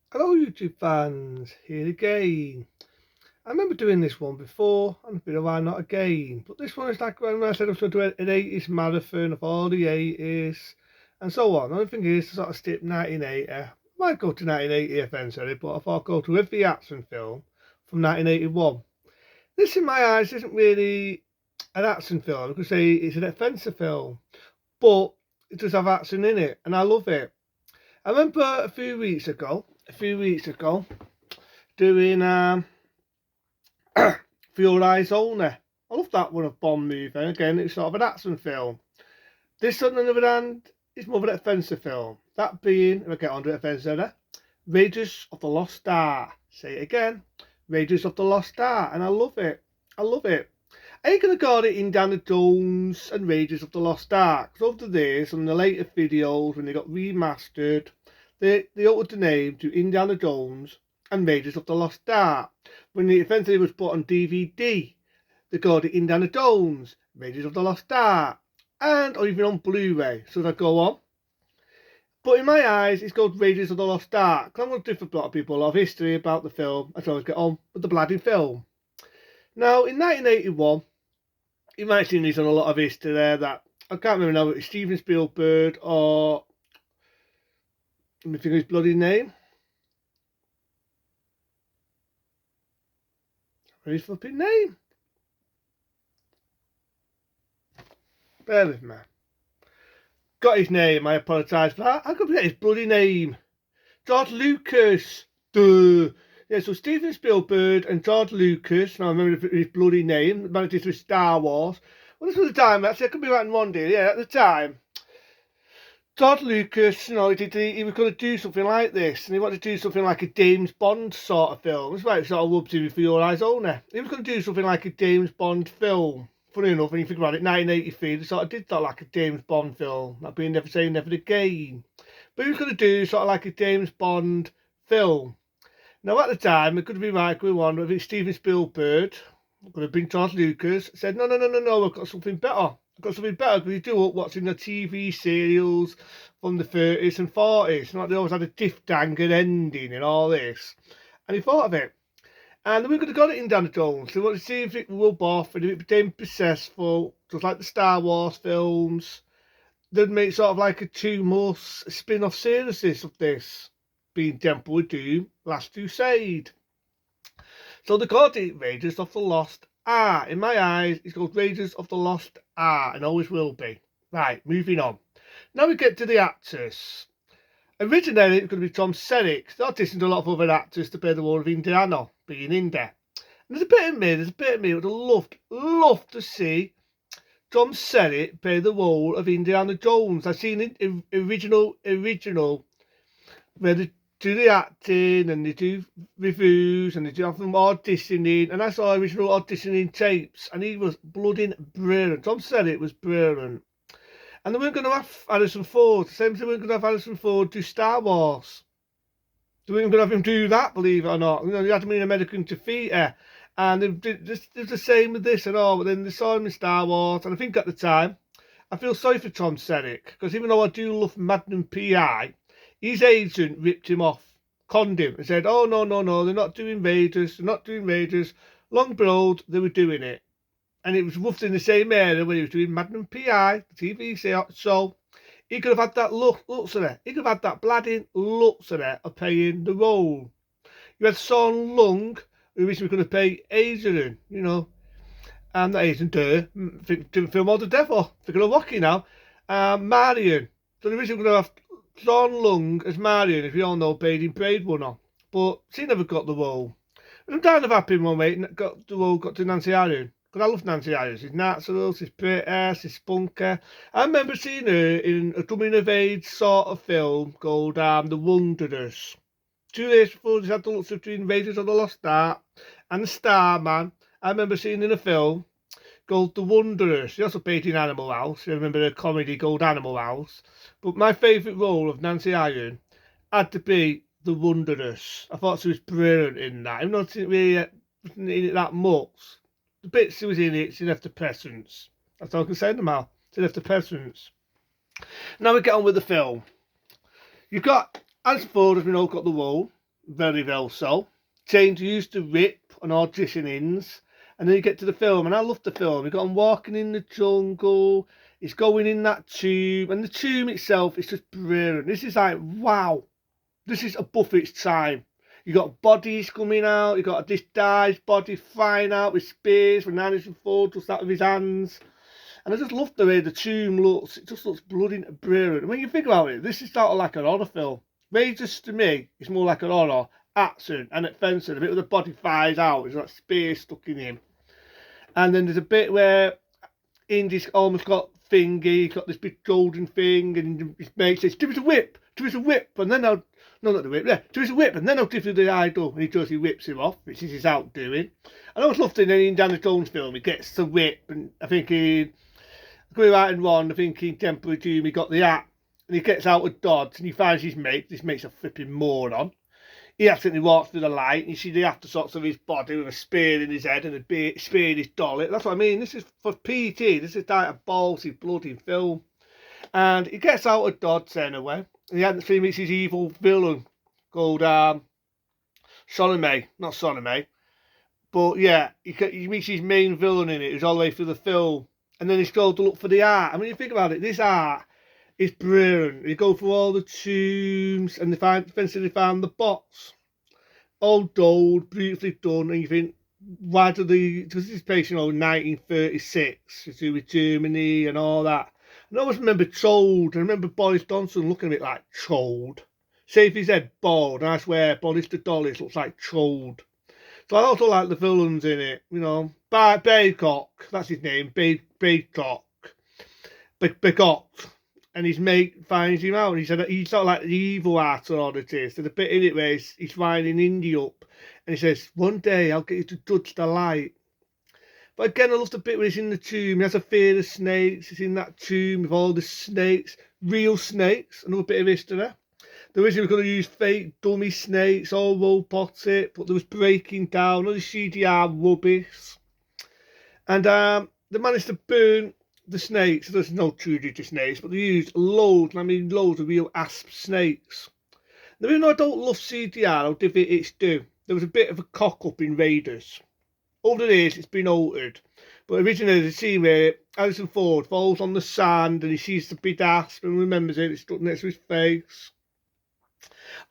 Hello YouTube fans, here again. I remember doing this one before and it's been a while not again, but this one is like when I said I was going to do an 80s marathon of all the 80s and so on. The only thing is to sort of skip 1980. I might go to 1980 eventually, but I thought I'd go to every action film from 1981. This in my eyes isn't really an action film. I could say it's an adventure film, but it does have action in it and I love it. I remember a few weeks ago doing For Your Eyes Only. I love that one of Bond movie. Again, it's sort of an action film. This, on the other hand, is more of an adventure film. That being, if I get onto it eventually, Raiders of the Lost Ark. Say it again, Raiders of the Lost Ark, and I love it. I love it. I ain't gonna call it Indiana Jones and Raiders of the Lost Ark. Because over the years, on the later videos, when they got remastered, they altered the name to Indiana Jones and Raiders of the Lost Ark. When it eventually was put on DVD, they called it Indiana Jones, Raiders of the Lost Ark, and or even on Blu-ray. So they go on. But in my eyes, it's called Raiders of the Lost Ark. I'm going to do for a lot of people a lot of history about the film, as well as get on with the bloody film. Now, in 1981, you might have seen these on a lot of history there that I can't remember now, it's Steven Spielberg or let me think of his bloody name. What's his flipping name? Bear with me. Got his name, I apologise for that. I could forget his bloody name. George Lucas. Duh. Yeah, so Steven Spielberg and George Lucas, now I remember his bloody name, managed to Star Wars. Well, this was the time, actually, I could be right in one day, yeah, at the time. George Lucas, he was going to do something like this, and he wanted to do something like a James Bond sort of film. That's why it sort of rubbed in For Your Eyes Only. He was going to do something like a James Bond film. Funny enough, when you think about it, 1983, they sort of did that like a James Bond film. That being Never Say Never Again. But he was going to do sort of like a James Bond film. Now, at the time, it could have been Michael one, if it's Steven Spielberg, it could have been George Lucas, said, no, I've got something better. I've got something better because you do up what's in the TV serials from the 30s and 40s. Like they always had a diff-danger ending and all this. And he thought of it. And we could have got it in Indiana Jones. They wanted to see if it would rub off and if it became successful, just like the Star Wars films. They'd make sort of like a 2 month spin-off series of this, being Temple of Doom, Last Crusade. So they called it Raiders of the Lost Ark. In my eyes, it's called Raiders of the Lost Ark and always will be. Right, moving on. Now we get to the actors. Originally, it could be Tom Selleck. They auditioned a lot of other actors to play the role of Indiana, being in there. And there's a bit of me who would have loved to see Tom Selleck play the role of Indiana Jones. I've seen it original, where they do the acting and they do reviews and they do have them auditioning. And I saw original auditioning tapes and he was bloody brilliant. Tom Selleck was brilliant. And they weren't going to have Harrison Ford. The same as they weren't going to have Harrison Ford do Star Wars. They weren't going to have him do that, believe it or not. You know, they had him in American Theatre. And they did the same with this and all. But then they saw him in Star Wars. And I think at the time, I feel sorry for Tom Selleck. Because even though I do love Magnum P.I., his agent ripped him off, conned him, and said, oh, no, they're not doing Raiders. Long behold, they were doing it. And it was roughed in the same area when he was doing Magnum P.I., the TV show. He could have had that looks of it. He could have had that bladding looks of it of playing the role. You had Son Lung, who originally could have played Adrian, you know. Not Adrian Durr, didn't film all the devil. Thinking of Rocky now. Marion. So they originally could have Son Lung as Marion, if you all know, played in Blade Runner. But she never got the role. And I'm kind of happy when mate got the role got to Nancy Arion. Because I love Nancy Arion. She's natural, she's pretty, she's spunky. I remember seeing her in a coming of age sort of film called The Wanderers. 2 days before she had the looks between Raiders of the Lost Ark and the Starman. I remember seeing in a film called The Wanderers. She also played in Animal House. I remember a comedy called Animal House. But my favourite role of Nancy Arion had to be The Wanderers. I thought she was brilliant in that. Even though she didn't really in it that much. The bits she was in it, she left a presence. That's all I can say to them all. She left a presence. Now we get on with the film. You've got Harrison Ford, as we know, got the role. very well so. James used to rip on auditionings, and then you get to the film, and I love the film. You got him walking in the jungle, he's going in that tomb, and the tomb itself is just brilliant. This is like, wow, this is above its time. You got bodies coming out, you got this guy's body flying out with spears when Harrison Ford does that with his hands. And I just love the way the tomb looks. It just looks bloody brilliant. When you think about it, this is sort of like an horror film. Raiders to me is more like an horror action, and at fencing, the bit where the body flies out, there's that spear stuck in him. And then there's a bit where Indy's almost got thingy, he's got this big golden thing, and his mate says, "Do us a whip, do us a whip," and then I'll, no, not the whip, yeah, do us a whip, and then I'll give you the idol, and he whips him off, which is his outdoing. I always loved in any Indiana Jones film, he gets the whip, and I think he, going right and wrong, I think in Temple of Doom he got the hat, and he gets out of Dodge, and he finds his mate. This mate's a flipping moron. He accidentally walks through the light, and you see the aftershots of his body with a spear in his head and a spear in his dolly. That's what I mean. This is for PT. This is like a ballsy, bloody film. And he gets out of Dodge anyway. And he actually meets his evil villain called Sonomé. Not Sonomé. But yeah, he meets his main villain in it, who's all the way through the film. And then he's told to look for the art. I mean, you think about it, this art is brilliant. They go through all the tombs and eventually they find the box. All gold, beautifully done. And you think, why do they, because this place, 1936, to do with Germany and all that. And I always remember Trolled. I remember Boris Johnson looking a bit like Trolled. Say if his head bald, and I swear Boris the Dollis looks like Trolled. So I also like the villains in it, Baycock, that's his name, Baycock. And his mate finds him out, and he said he's sort of like the evil artist. There's a bit in it where he's winding Indy up, and he says, "One day I'll get you to touch the light." But again, I love the bit where he's in the tomb. He has a fear of snakes. He's in that tomb with all the snakes, real snakes. Another bit of history. They originally were going to use fake dummy snakes, all robotic, but there was breaking down, all the CGI rubbish. And they managed to burn the snakes. There's no true to snakes, but they used loads, and I mean loads of real asp snakes. Now, even though I don't love CGI, I'll give it its due. There was a bit of a cock-up in Raiders. Over the years, it's been altered. But originally, there's a scene where Harrison Ford falls on the sand, and he sees the big asp and remembers it. It's stuck next to his face.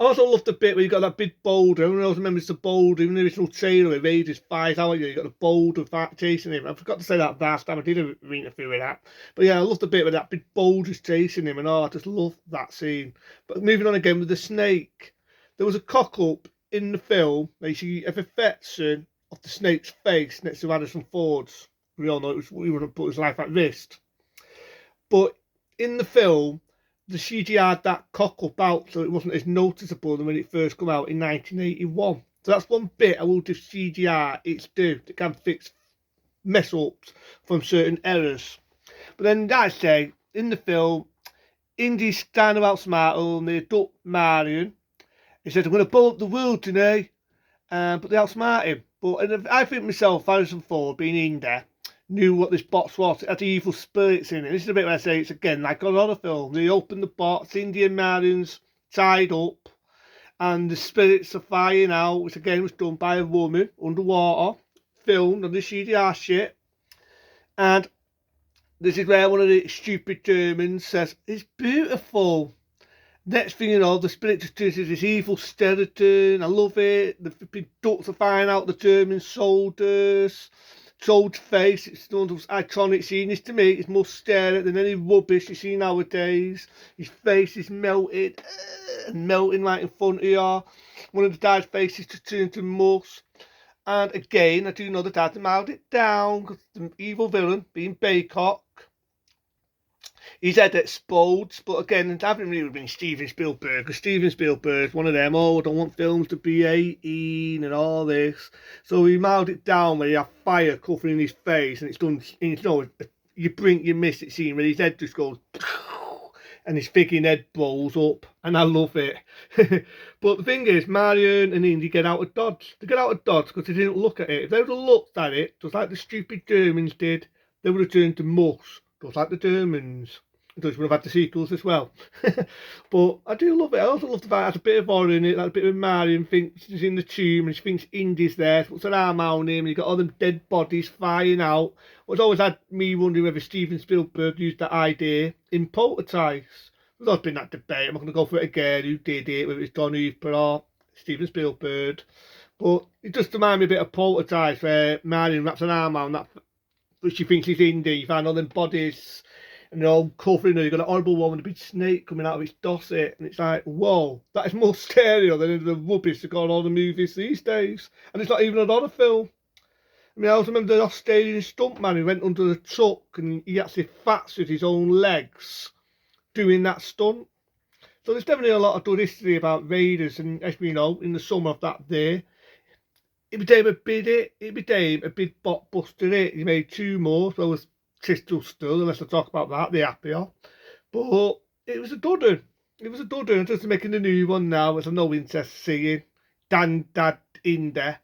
I also love the bit where you got that big boulder. Everyone else remembers the boulder. In the original trailer, where Raiders flies out, you got the boulder chasing him. I forgot to say that last time. I did an interview with that. But yeah, I love the bit where that big boulder's chasing him, and I just love that scene. But moving on again with the snake, there was a cock-up in the film where you see a reflection of the snake's face next to Harrison Ford's. We all know he wouldn't put his life at risk. But in the film, the CGI had that cock up out, so it wasn't as noticeable than when it first came out in 1981. So that's one bit I will give CGI its due. It can fix mess ups from certain errors. But then, I say, in the film, Indy's trying to outsmart them. They duck Marion. He said, "I'm going to blow up the world today." But they outsmart him. But I think myself, Harrison Ford, being Indy, knew what this box was. It had the evil spirits in it. This is the bit where I say it's again like a lot of film. They open the box, Indy and Marion's tied up, and the spirits are flying out, which again was done by a woman underwater, filmed on the CGI shit. And this is where one of the stupid Germans says, "It's beautiful." Next thing you know, the spirit just turns into this evil skeleton. I love it. The flipping ducks are flying out the German soldiers. Sold's face, it's one of those iconic scenes. To me, it's more scary than any rubbish you see nowadays. His face is melted and melting right in front of you. One of the dad's faces just turned to mush. And again, I do know the dad mild it down because the evil villain, being Baycock, his head explodes. But again, it hasn't really been Steven Spielberg, because Steven Spielberg's one of them, I don't want films to be 18 and all this. So he mild it down where you have fire covering his face, and it's done, you blink, you miss it scene where his head just goes, and his freaking head blows up, and I love it. But the thing is, Marion and Indy get out of Dodge. They get out of Dodge because they didn't look at it. If they would have looked at it, just like the stupid Germans did, they would have turned to mush, just like the Germans. It does would have had the sequels as well. But I do love it. I also love the fact it has a bit of horror in it, like a bit of Marion thinks she's in the tomb and she thinks Indy's there, so puts her arm around him and you've got all them dead bodies flying out. It's always had me wondering whether Steven Spielberg used that idea in Poltergeist. There's always been that debate. I'm not going to go for it again. Who did it? Whether it's Don Hooper or Steven Spielberg. But it just reminds me a bit of Poltergeist where Marion wraps an arm around that, but she thinks he's Indy. You find all them bodies and they're all covering her. You've got an horrible one with a big snake coming out of its dosset. And it's like, whoa, that is more scary than the rubbish that got on all the movies these days. And it's not even an horror film. I mean, I also remember the Australian stuntman who went under the truck and he actually fractured his own legs doing that stunt. So there's definitely a lot of good history about Raiders, and as we know, in the summer of that day, it became a big blockbuster hit. He made 2 more, as well as Crystal Skull, unless I talk about that, the happier. But it was a dud un. It was a dud un. Just making a new one now, which I've no interest seeing. Dad in there.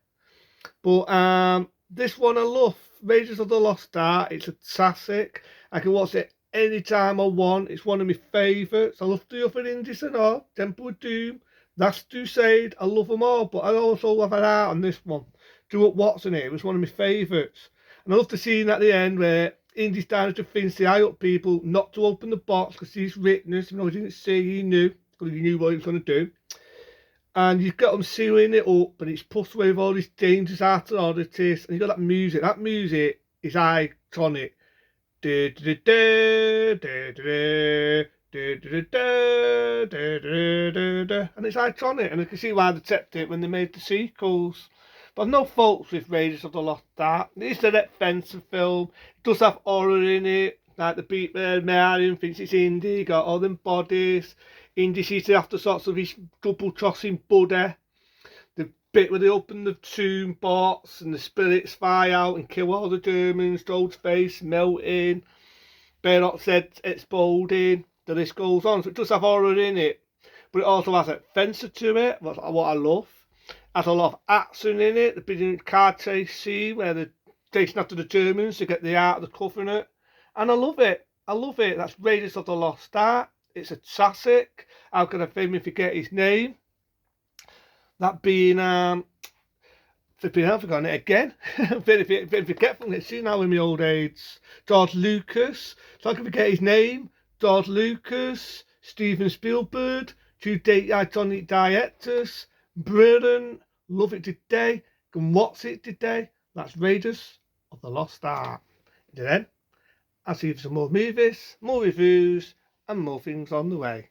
But this one I love. Raiders of the Lost Ark. It's a classic. I can watch it anytime I want. It's one of my favourites. I love the other indies and all. Temple of Doom, Last Crusade. I love them all, but I also have an art on this one. Stuart Watson it was one of my favourites. And I love the scene at the end where Indy started to fence the eye up people not to open the box because he's witness, even though he didn't say he knew, because he knew what he was going to do. And you've got him sealing it up, and it's pushed away with all these dangerous arts and oddities. And you've got that music. That music is iconic. And it's iconic, and I can see why they kept it when they made the sequels. But I've no faults with Raiders of the Lost Ark. It's an offensive film. It does have horror in it, like the beat where Marion thinks it's Indy, got all them bodies. Indy sees it after sorts of his double-crossing buddy. The bit where they open the tomb box and the spirits fly out and kill all the Germans, Joel's face melting, Bayrock's head exploding, the list goes on. So it does have horror in it, but it also has a fencer to it, what I love. Has a lot of action in it. The big car chase scene where they're chasing after the Germans to get the Ark of the Covenant. And I love it. I love it. That's Raiders of the Lost Ark. It's a classic. How can I famously forget his name? That being, flipping I've forgotten it again. Very forgetful. It's now in my old age. George Lucas. So I can forget his name. George Lucas. Steven Spielberg. 2 iconic directors. Brilliant. Love it today. Can watch it today. That's Raiders of the Lost Ark. Until then, I'll see you for some more movies, more reviews, and more things on the way.